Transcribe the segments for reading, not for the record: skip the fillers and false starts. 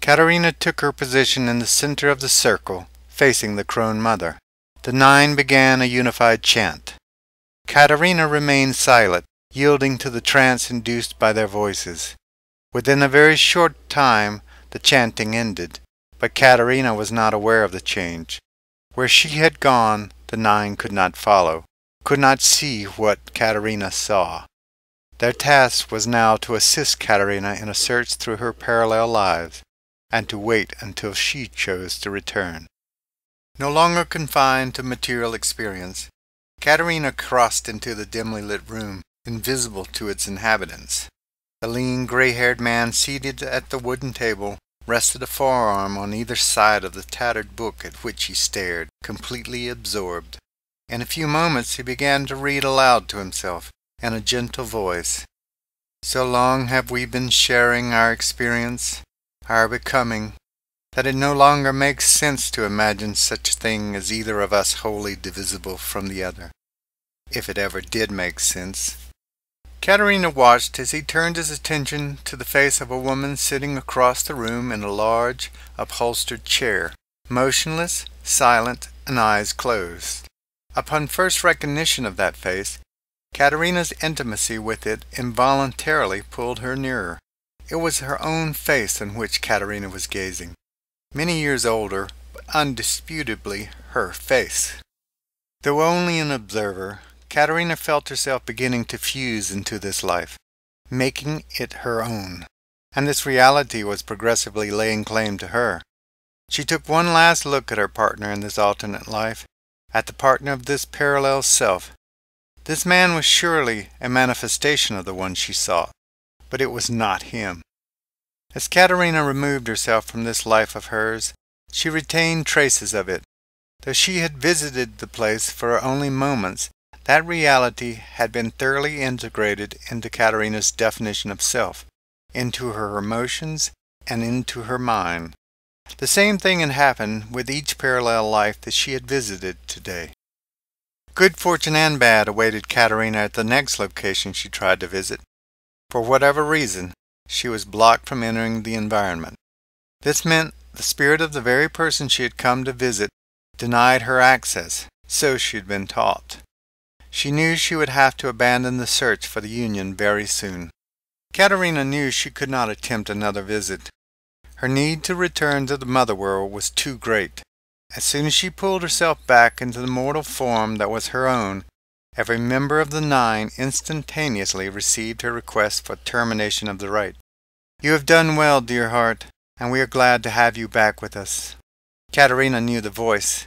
Caterina took her position in the center of the circle, facing the crone mother. The 9 began a unified chant. Caterina remained silent, yielding to the trance induced by their voices. Within a very short time the chanting ended, but Caterina was not aware of the change. Where she had gone, the 9 could not follow, could not see what Caterina saw. Their task was now to assist Caterina in a search through her parallel lives, and to wait until she chose to return. No longer confined to material experience, Caterina crossed into the dimly lit room, invisible to its inhabitants. The lean, gray-haired man seated at the wooden table rested a forearm on either side of the tattered book at which he stared, completely absorbed. In a few moments he began to read aloud to himself, in a gentle voice. So long have we been sharing our experience, our becoming, that it no longer makes sense to imagine such a thing as either of us wholly divisible from the other, if it ever did make sense. Caterina watched as he turned his attention to the face of a woman sitting across the room in a large, upholstered chair, motionless, silent, and eyes closed. Upon first recognition of that face, Caterina's intimacy with it involuntarily pulled her nearer. It was her own face on which Caterina was gazing. Many years older, but undisputably her face. Though only an observer, Caterina felt herself beginning to fuse into this life, making it her own, and this reality was progressively laying claim to her. She took one last look at her partner in this alternate life, at the partner of this parallel self. This man was surely a manifestation of the one she sought, but it was not him. As Caterina removed herself from this life of hers, she retained traces of it. Though she had visited the place for only moments, that reality had been thoroughly integrated into Caterina's definition of self, into her emotions, and into her mind. The same thing had happened with each parallel life that she had visited today. Good fortune and bad awaited Caterina at the next location she tried to visit. For whatever reason, she was blocked from entering the environment. This meant the spirit of the very person she had come to visit denied her access, so she had been taught. She knew she would have to abandon the search for the union very soon. Caterina knew she could not attempt another visit. Her need to return to the mother world was too great. As soon as she pulled herself back into the mortal form that was her own, every member of the 9 instantaneously received her request for termination of the rite. "You have done well, dear heart, and we are glad to have you back with us." Caterina knew the voice.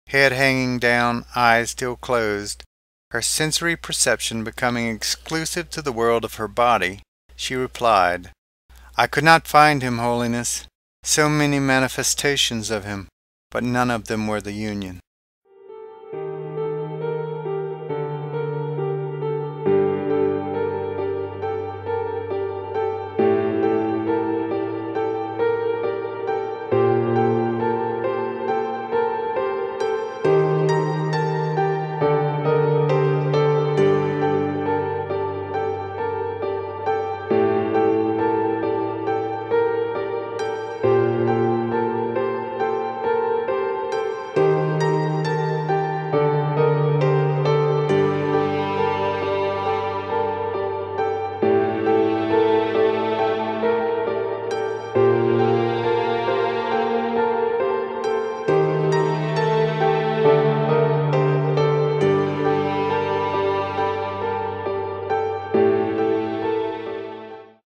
Head hanging down, eyes still closed, her sensory perception becoming exclusive to the world of her body, she replied, "I could not find him, Holiness. So many manifestations of him, but none of them were the union."